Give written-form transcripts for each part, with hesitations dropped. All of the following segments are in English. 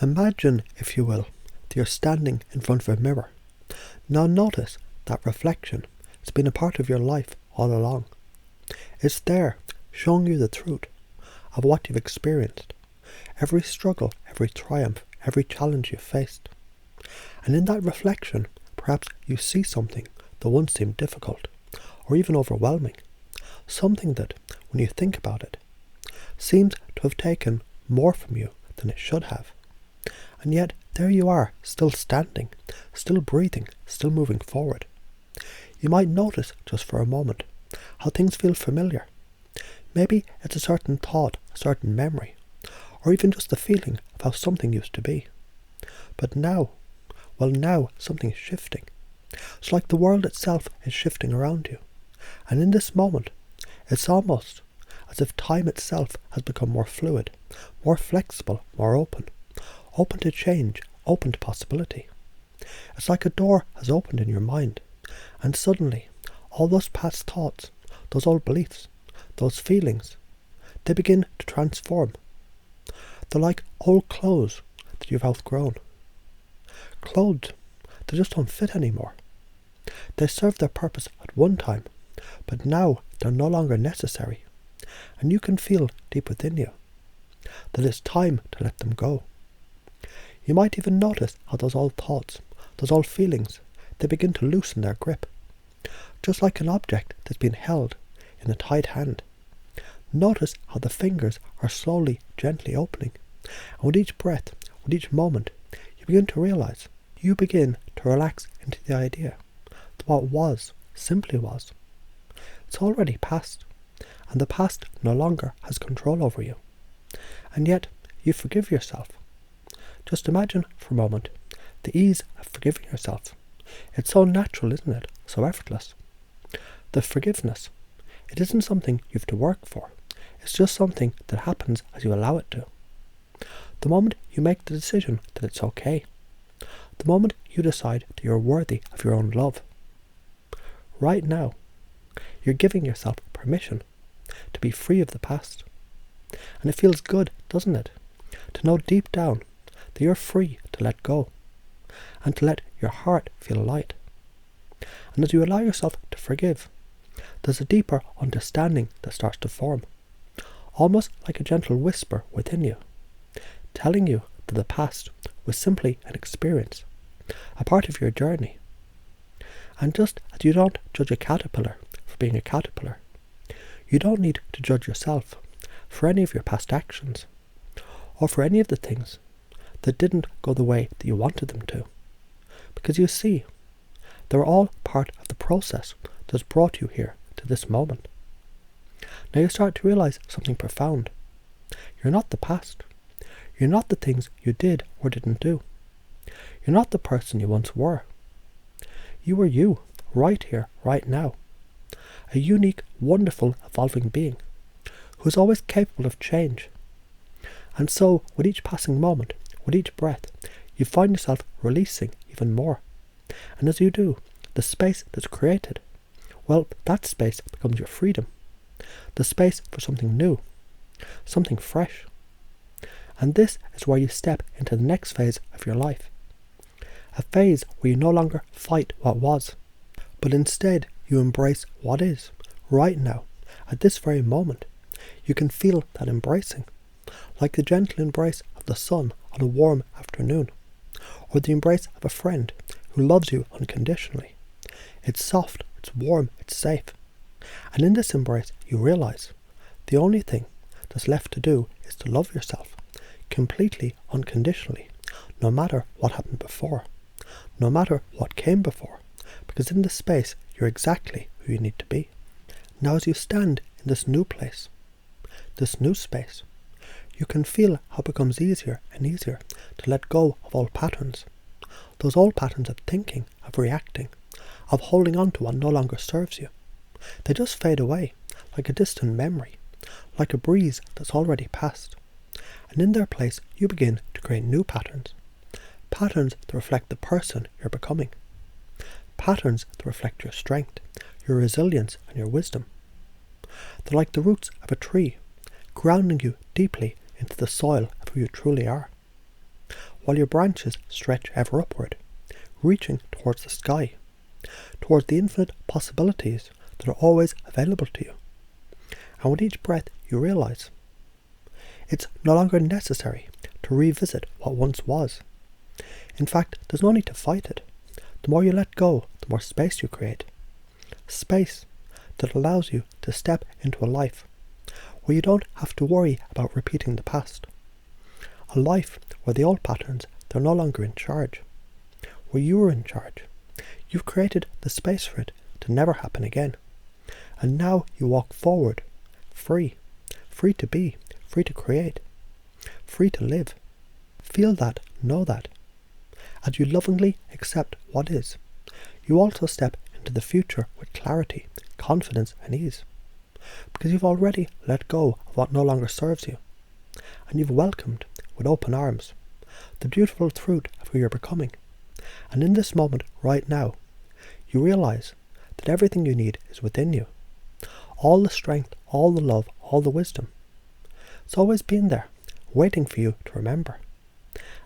Imagine, if you will, that you're standing in front of a mirror. Now notice that reflection has been a part of your life all along. It's there, showing you the truth of what you've experienced, every struggle, every triumph, every challenge you've faced. And in that reflection, perhaps you see something that once seemed difficult, or even overwhelming, something that, when you think about it, seems to have taken more from you than it should have. And yet, there you are, still standing, still breathing, still moving forward. You might notice, just for a moment, how things feel familiar. Maybe it's a certain thought, a certain memory, or even just the feeling of how something used to be. But now something is shifting. It's like the world itself is shifting around you. And in this moment, it's almost as if time itself has become more fluid, more flexible, more open to change, open to possibility. It's like a door has opened in your mind, and suddenly, all those past thoughts, those old beliefs, those feelings, they begin to transform. They're like old clothes that you've outgrown. Clothes that just don't fit anymore. They served their purpose at one time, but now they're no longer necessary, and you can feel deep within you that it's time to let them go. You might even notice how those old thoughts, those old feelings, they begin to loosen their grip, just like an object that's been held in a tight hand. Notice how the fingers are slowly, gently opening, and with each breath, with each moment, you begin to realize, you begin to relax into the idea that what was, simply was. It's already past, and the past no longer has control over you. And yet, you forgive yourself. Just imagine for a moment the ease of forgiving yourself. It's so natural, isn't it? So effortless. The forgiveness, it isn't something you have to work for. It's just something that happens as you allow it to. The moment you make the decision that it's okay. The moment you decide that you're worthy of your own love. Right now, you're giving yourself permission to be free of the past. And it feels good, doesn't it? To know deep down that you're free to let go, and to let your heart feel light. And as you allow yourself to forgive, there's a deeper understanding that starts to form, almost like a gentle whisper within you, telling you that the past was simply an experience, a part of your journey. And just as you don't judge a caterpillar for being a caterpillar, you don't need to judge yourself for any of your past actions, or for any of the things that didn't go the way that you wanted them to. Because you see, they're all part of the process that's brought you here to this moment. Now you start to realize something profound. You're not the past. You're not the things you did or didn't do. You're not the person you once were. You are you, right here, right now. A unique, wonderful, evolving being, who is always capable of change. And so, with each passing moment, with each breath, you find yourself releasing even more. And as you do, the space that's created, well, that space becomes your freedom. The space for something new, something fresh. And this is where you step into the next phase of your life. A phase where you no longer fight what was, but instead you embrace what is, right now, at this very moment. You can feel that embracing, like the gentle embrace of the sun on a warm afternoon, or the embrace of a friend who loves you unconditionally. It's soft, it's warm, it's safe. And in this embrace you realize the only thing that's left to do is to love yourself completely, unconditionally, no matter what happened before, no matter what came before, because in this space you're exactly who you need to be. Now as you stand in this new place, this new space, you can feel how it becomes easier and easier to let go of old patterns. Those old patterns of thinking, of reacting, of holding on to what no longer serves you. They just fade away, like a distant memory, like a breeze that's already passed. And in their place you begin to create new patterns. Patterns that reflect the person you're becoming. Patterns that reflect your strength, your resilience and your wisdom. They're like the roots of a tree, grounding you deeply into the soil of who you truly are. while your branches stretch ever upward, reaching towards the sky, towards the infinite possibilities that are always available to you. And with each breath you realize it's no longer necessary to revisit what once was. In fact, there's no need to fight it. The more you let go, the more space you create. Space that allows you to step into a life where you don't have to worry about repeating the past. A life where the old patterns, they're no longer in charge. Where you are in charge. You've created the space for it to never happen again. And now you walk forward, free. Free to be, free to create, free to live. Feel that, know that. As you lovingly accept what is, you also step into the future with clarity, confidence and ease. Because you've already let go of what no longer serves you. And you've welcomed, with open arms, the beautiful truth of who you're becoming. And in this moment, right now, you realize that everything you need is within you. All the strength, all the love, all the wisdom. It's always been there, waiting for you to remember.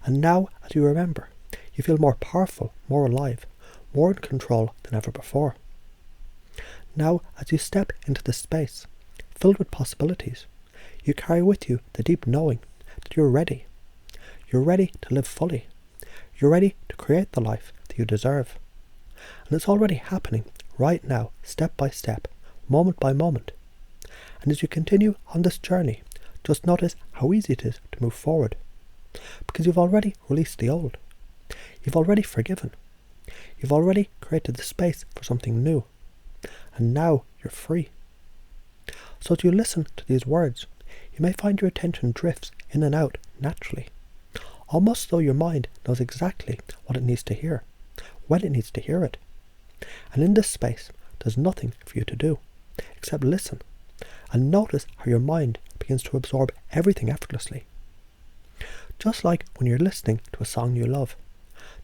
And now, as you remember, you feel more powerful, more alive, more in control than ever before. Now, as you step into this space, filled with possibilities, you carry with you the deep knowing that you're ready. You're ready to live fully. You're ready to create the life that you deserve. And it's already happening right now, step by step, moment by moment. And as you continue on this journey, just notice how easy it is to move forward. Because you've already released the old. You've already forgiven. You've already created the space for something new. And now you're free. So as you listen to these words, you may find your attention drifts in and out naturally. Almost though your mind knows exactly what it needs to hear, when it needs to hear it. And in this space, there's nothing for you to do, except listen, and notice how your mind begins to absorb everything effortlessly. Just like when you're listening to a song you love,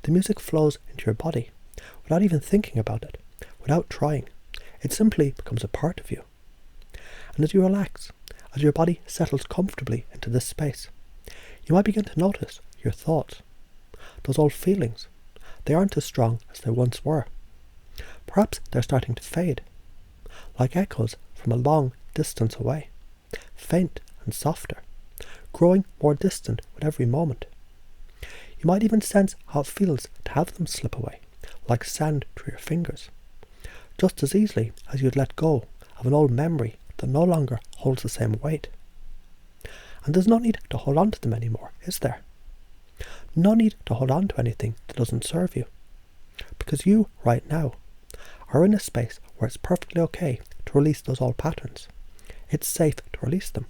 the music flows into your body, without even thinking about it, without trying. It simply becomes a part of you. And as you relax, as your body settles comfortably into this space, you might begin to notice your thoughts, those old feelings. They aren't as strong as they once were. Perhaps they're starting to fade, like echoes from a long distance away, faint and softer, growing more distant with every moment. You might even sense how it feels to have them slip away, like sand through your fingers, just as easily as you'd let go of an old memory that no longer holds the same weight. And there's no need to hold on to them anymore, is there? No need to hold on to anything that doesn't serve you. Because you, right now, are in a space where it's perfectly okay to release those old patterns. It's safe to release them.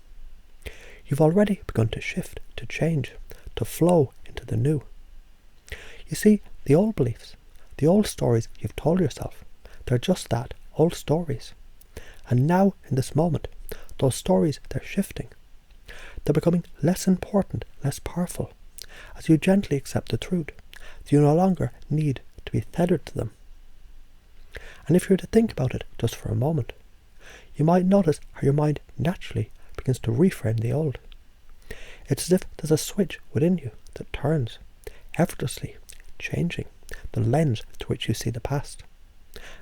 You've already begun to shift, to change, to flow into the new. You see, the old beliefs, the old stories you've told yourself, they're just that, old stories. And now, in this moment, those stories, they're shifting. They're becoming less important, less powerful, as you gently accept the truth that you no longer need to be tethered to them. And if you were to think about it just for a moment, you might notice how your mind naturally begins to reframe the old. It's as if there's a switch within you that turns, effortlessly changing the lens through which you see the past.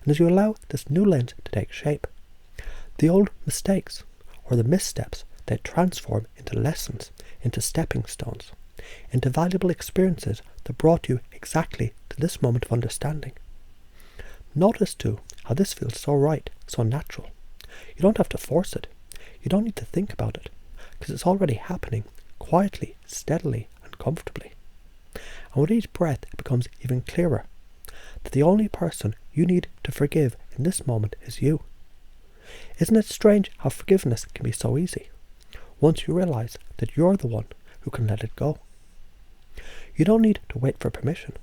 And as you allow this new lens to take shape, the old mistakes or the missteps, they transform into lessons, into stepping stones, into valuable experiences that brought you exactly to this moment of understanding. Notice too how this feels so right, so natural. You don't have to force it. You don't need to think about it, because it's already happening quietly, steadily and comfortably. And with each breath it becomes even clearer that the only person you need to forgive in this moment is you. Isn't it strange how forgiveness can be so easy, once you realize that you're the one who can let it go? You don't need to wait for permission.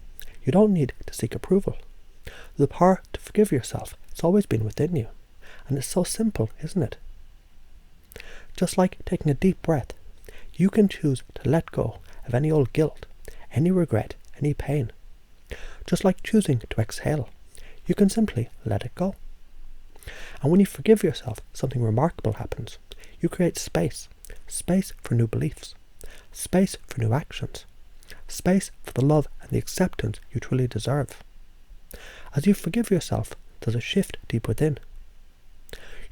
You don't need to seek approval. The power to forgive yourself, it's always been within you. And it's so simple, isn't it? Just like taking a deep breath, you can choose to let go of any old guilt, any regret, any pain. Just like choosing to exhale, you can simply let it go. And when you forgive yourself, something remarkable happens. You create space for new beliefs, space for new actions, space for the love and the acceptance you truly deserve. As you forgive yourself, there's a shift deep within.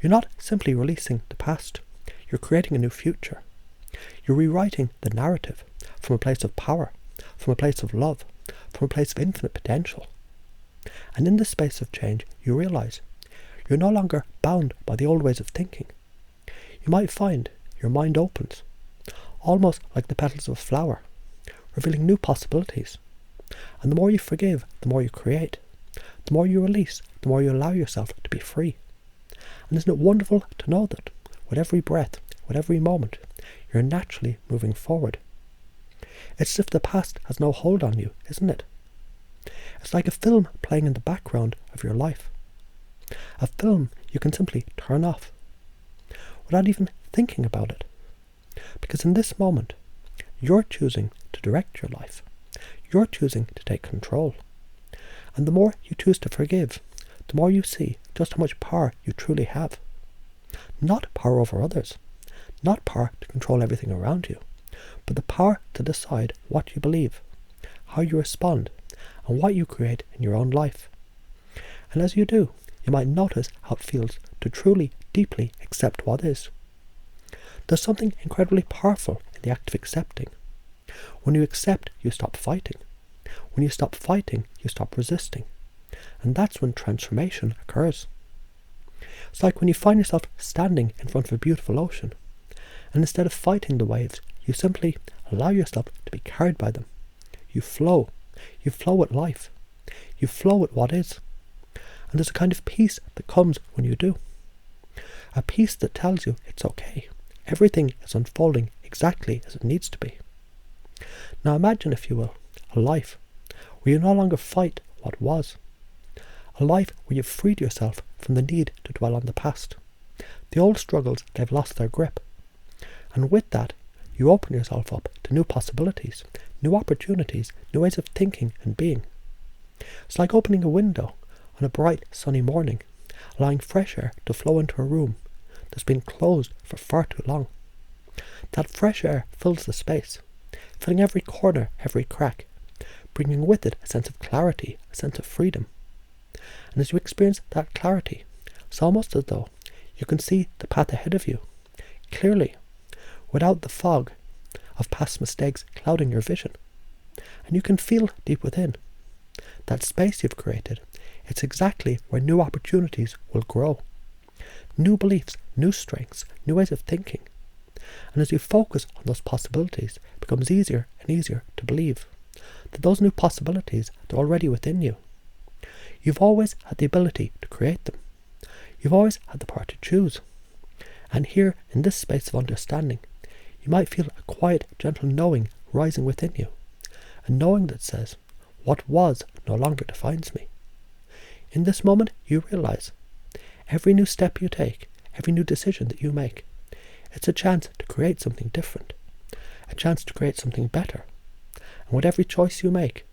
You're not simply releasing the past, you're creating a new future. You're rewriting the narrative from a place of power, from a place of love, from a place of infinite potential. And in this space of change, you realize you're no longer bound by the old ways of thinking. You might find your mind opens, almost like the petals of a flower, revealing new possibilities. And the more you forgive, the more you create. The more you release, the more you allow yourself to be free. And isn't it wonderful to know that with every breath, with every moment, you're naturally moving forward? It's as if the past has no hold on you, isn't it? It's like a film playing in the background of your life. A film you can simply turn off, without even thinking about it. Because in this moment, you're choosing to direct your life. You're choosing to take control. And the more you choose to forgive, the more you see just how much power you truly have. Not power over others, not power to control everything around you, but the power to decide what you believe, how you respond, and what you create in your own life. And as you do, you might notice how it feels to truly, deeply accept what is. There's something incredibly powerful in the act of accepting. When you accept, you stop fighting. When you stop fighting, you stop resisting. And that's when transformation occurs. It's like when you find yourself standing in front of a beautiful ocean, and instead of fighting the waves, you simply allow yourself to be carried by them. You flow. You flow with life. You flow with what is. And there's a kind of peace that comes when you do. A peace that tells you it's okay. Everything is unfolding exactly as it needs to be. Now imagine, if you will, a life where you no longer fight what was. A life where you've freed yourself from the need to dwell on the past. The old struggles, they've lost their grip. And with that, you open yourself up to new possibilities, new opportunities, new ways of thinking and being. It's like opening a window on a bright, sunny morning, allowing fresh air to flow into a room that's been closed for far too long. That fresh air fills the space, filling every corner, every crack, bringing with it a sense of clarity, a sense of freedom. And as you experience that clarity, it's almost as though you can see the path ahead of you, clearly, without the fog of past mistakes clouding your vision. And you can feel deep within that space you've created. It's exactly where new opportunities will grow. New beliefs, new strengths, new ways of thinking. And as you focus on those possibilities, it becomes easier and easier to believe that those new possibilities are already within you. You've always had the ability to create them. You've always had the power to choose. And here, in this space of understanding, you might feel a quiet, gentle knowing rising within you. A knowing that says, what was no longer defines me. In this moment, you realize every new step you take, every new decision that you make, it's a chance to create something different, a chance to create something better. And with every choice you make,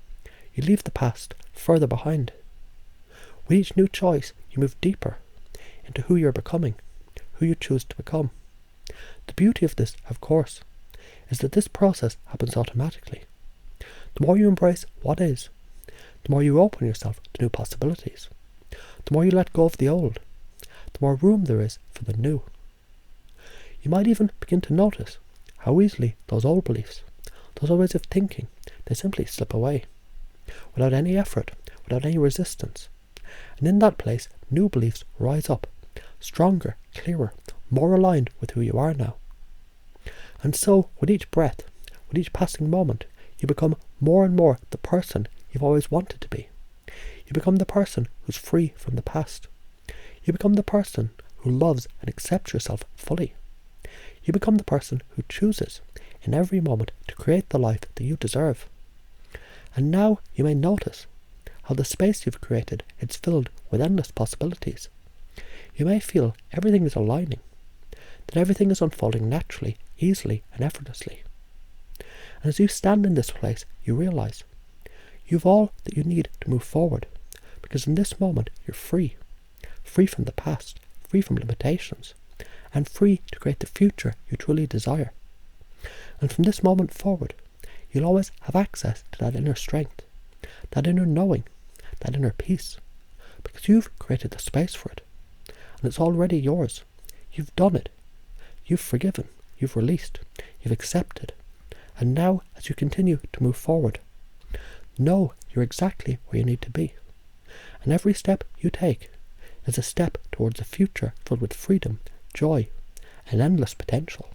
you leave the past further behind. With each new choice, you move deeper into who you're becoming, who you choose to become. The beauty of this, of course, is that this process happens automatically. The more you embrace what is, the more you open yourself to new possibilities. The more you let go of the old, the more room there is for the new. You might even begin to notice how easily those old beliefs, those old ways of thinking, they simply slip away, without any effort, without any resistance. And in that place, new beliefs rise up, stronger, clearer, more aligned with who you are now. And so, with each breath, with each passing moment, you become more and more the person you've always wanted to be. You become the person who's free from the past. You become the person who loves and accepts yourself fully. You become the person who chooses, in every moment, to create the life that you deserve. And now you may notice how the space you've created is filled with endless possibilities. You may feel everything is aligning, that everything is unfolding naturally, easily and effortlessly. And as you stand in this place, you realize you've all that you need to move forward, because in this moment you're free, free from the past, free from limitations, and free to create the future you truly desire. And from this moment forward, you'll always have access to that inner strength, that inner knowing, that inner peace, because you've created the space for it, and it's already yours. You've done it. You've forgiven. You've released. You've accepted. And now, as you continue to move forward, know you're exactly where you need to be. And every step you take is a step towards a future filled with freedom, joy, and endless potential.